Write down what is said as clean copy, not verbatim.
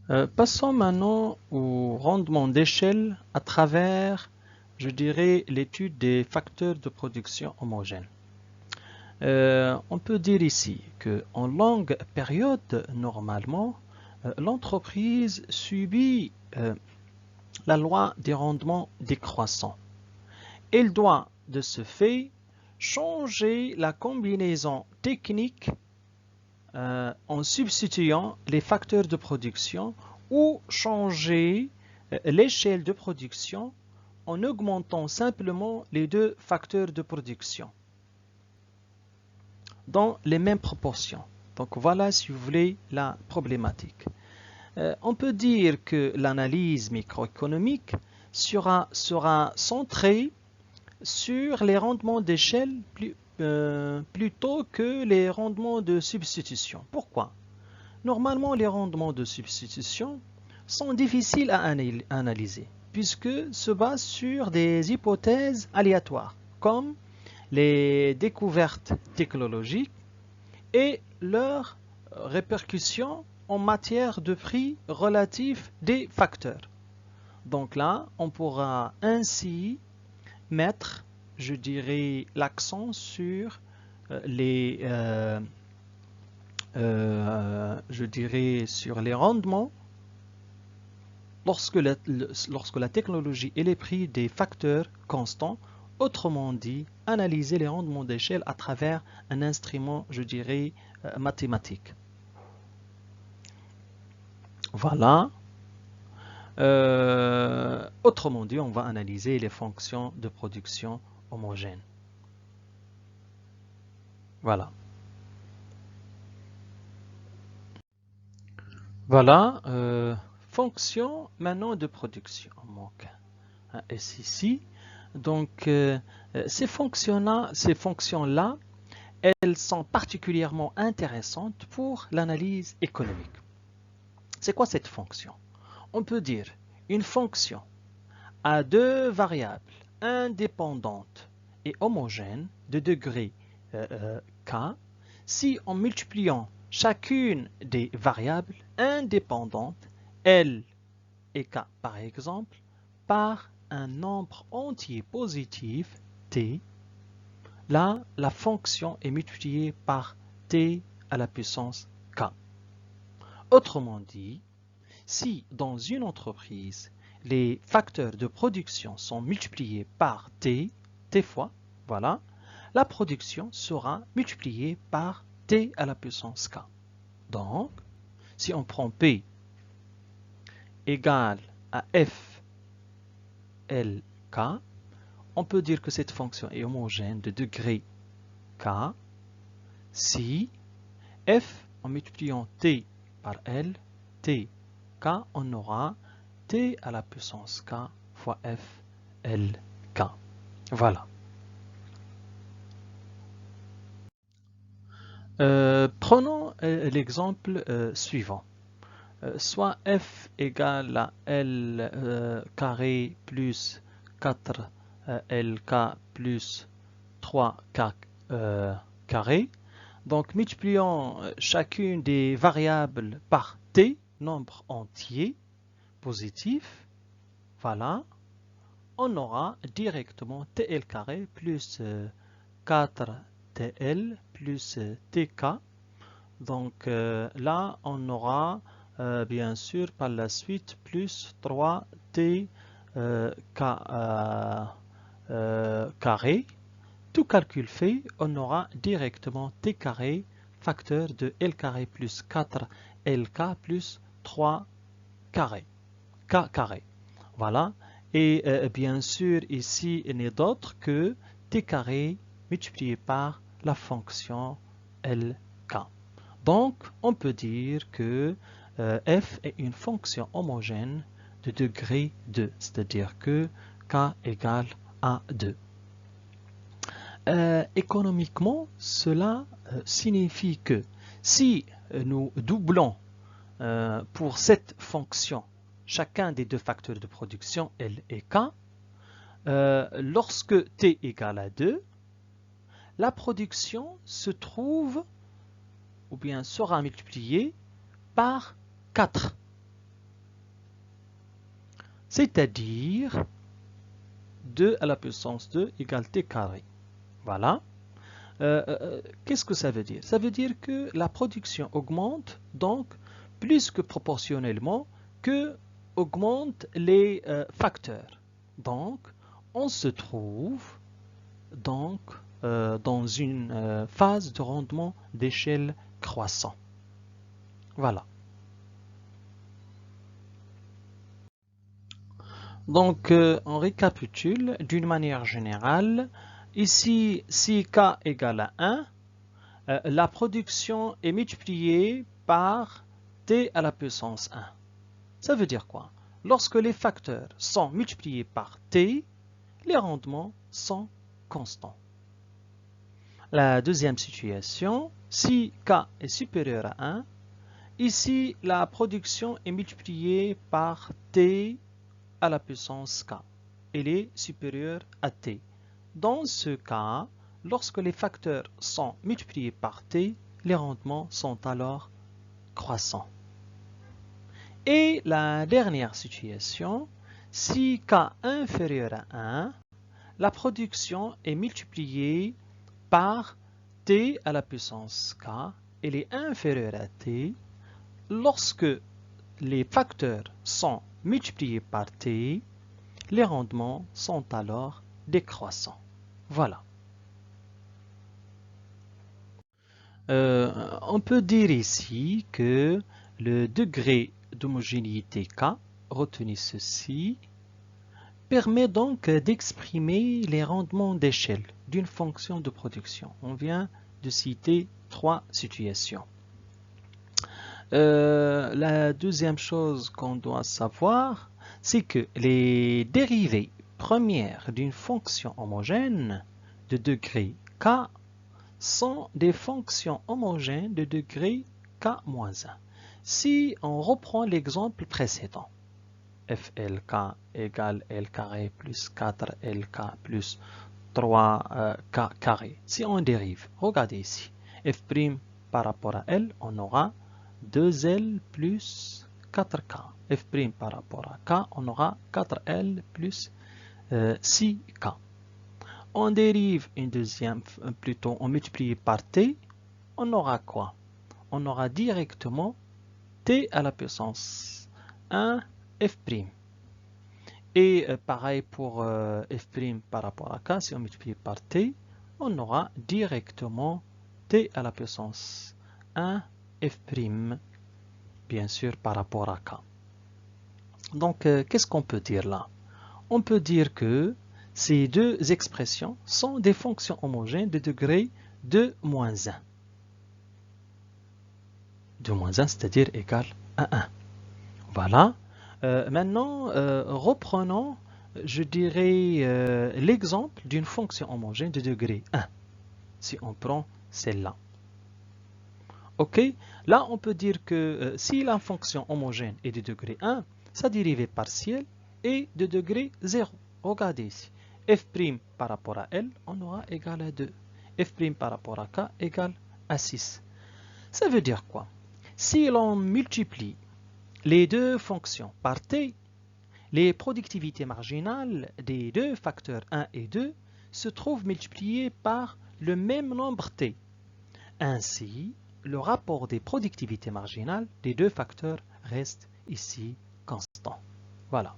Passons maintenant au rendement d'échelle à travers, je dirais, l'étude des facteurs de production homogènes. On peut dire ici qu'en longue période, normalement, l'entreprise subit la loi des rendements décroissants. Elle doit, de ce fait, changer la combinaison technique en substituant les facteurs de production ou changer l'échelle de production en augmentant simplement les deux facteurs de production dans les mêmes proportions. Donc voilà, si vous voulez, la problématique. On peut dire que l'analyse microéconomique sera centrée sur les rendements d'échelle plutôt que les rendements de substitution. Pourquoi? Normalement, les rendements de substitution sont difficiles à analyser puisque se basent sur des hypothèses aléatoires comme les découvertes technologiques et leurs répercussions en matière de prix relatif des facteurs. Donc là, on pourra ainsi mettre, je dirais, l'accent sur je dirais, sur les rendements lorsque la technologie et les prix des facteurs constants, autrement dit, analyser les rendements d'échelle à travers un instrument, je dirais, mathématique. Voilà. Autrement dit, on va analyser les fonctions de production homogène. Voilà. Voilà. Fonction maintenant de production. On manque un S ici. Donc, ces fonctions-là, elles sont particulièrement intéressantes pour l'analyse économique. C'est quoi cette fonction? On peut dire une fonction à deux variables indépendantes et homogènes de degré k si en multipliant chacune des variables indépendantes L et k par exemple par un nombre entier positif t, là la fonction est multipliée par t à la puissance k. Autrement dit, si dans une entreprise, les facteurs de production sont multipliés par t fois, voilà, la production sera multipliée par t à la puissance k. Donc, si on prend P égale à f L k, on peut dire que cette fonction est homogène de degré k si f en multipliant t par L, t k, on aura t à la puissance k fois f L k. Voilà. Prenons l'exemple suivant. Soit f égale à L carré plus 4 LK plus 3K carré. Donc multiplions chacune des variables par t, nombre entier, positif. Voilà. On aura directement TL carré plus 4TL plus TK. Donc là, on aura bien sûr par la suite plus 3T carré. Tout calcul fait, on aura directement T carré facteur de L carré plus 4LK plus 3 carré. K carré. Voilà. Et bien sûr, ici, il n'est d'autre que t carré multiplié par la fonction LK. Donc, on peut dire que f est une fonction homogène de degré 2, c'est-à-dire que k égale à 2. Économiquement, cela signifie que si nous doublons pour cette fonction chacun des deux facteurs de production L et K, lorsque T égale à 2, la production se trouve ou bien sera multipliée par 4. c'est-à-dire 2 à la puissance 2 égale t carré. Voilà. Qu'est-ce que ça veut dire? Ça veut dire que la production augmente donc plus que proportionnellement que augmentent les facteurs. Donc, on se trouve donc dans une phase de rendement d'échelle croissant. Voilà. Donc, on récapitule d'une manière générale. Ici, si k égale à 1, la production est multipliée par t à la puissance 1. Ça veut dire quoi? Lorsque les facteurs sont multipliés par t, les rendements sont constants. La deuxième situation, si k est supérieur à 1, ici la production est multipliée par t à la puissance k. Elle est supérieure à t. Dans ce cas, lorsque les facteurs sont multipliés par t, les rendements sont alors croissants. Et la dernière situation, si k inférieur à 1, la production est multipliée par t à la puissance k, elle est inférieure à t. Lorsque les facteurs sont multipliés par t, les rendements sont alors décroissants. Voilà. On peut dire ici que le degré d'homogénéité K, retenu ceci, permet donc d'exprimer les rendements d'échelle d'une fonction de production. On vient de citer 3 situations. La deuxième chose qu'on doit savoir, c'est que les dérivées premières d'une fonction homogène de degré K sont des fonctions homogènes de degré K-1. Si on reprend l'exemple précédent, FLK égale L carré plus 4LK plus 3K carré. Si on dérive, regardez ici, F' par rapport à L, on aura 2L plus 4K. F' par rapport à K, on aura 4L plus 6K. On dérive une deuxième, plutôt on multiplie par t, on aura quoi? On aura directement t à la puissance 1 f'. Et pareil pour f' par rapport à k, si on multiplie par t, on aura directement t à la puissance 1 f', bien sûr par rapport à k. Donc, qu'est-ce qu'on peut dire là? On peut dire que ces deux expressions sont des fonctions homogènes de degré 2-1. 2-1, c'est-à-dire égal à 1. Voilà. Maintenant, reprenons, je dirais, l'exemple d'une fonction homogène de degré 1. Si on prend celle-là. OK? Là, on peut dire que si la fonction homogène est de degré 1, sa dérivée partielle est de degré 0. Regardez ici. F' par rapport à L, on aura égal à 2. F' par rapport à K égale à 6. Ça veut dire quoi? Si l'on multiplie les deux fonctions par t, les productivités marginales des deux facteurs 1 et 2 se trouvent multipliées par le même nombre t. Ainsi, le rapport des productivités marginales des deux facteurs reste ici constant. Voilà.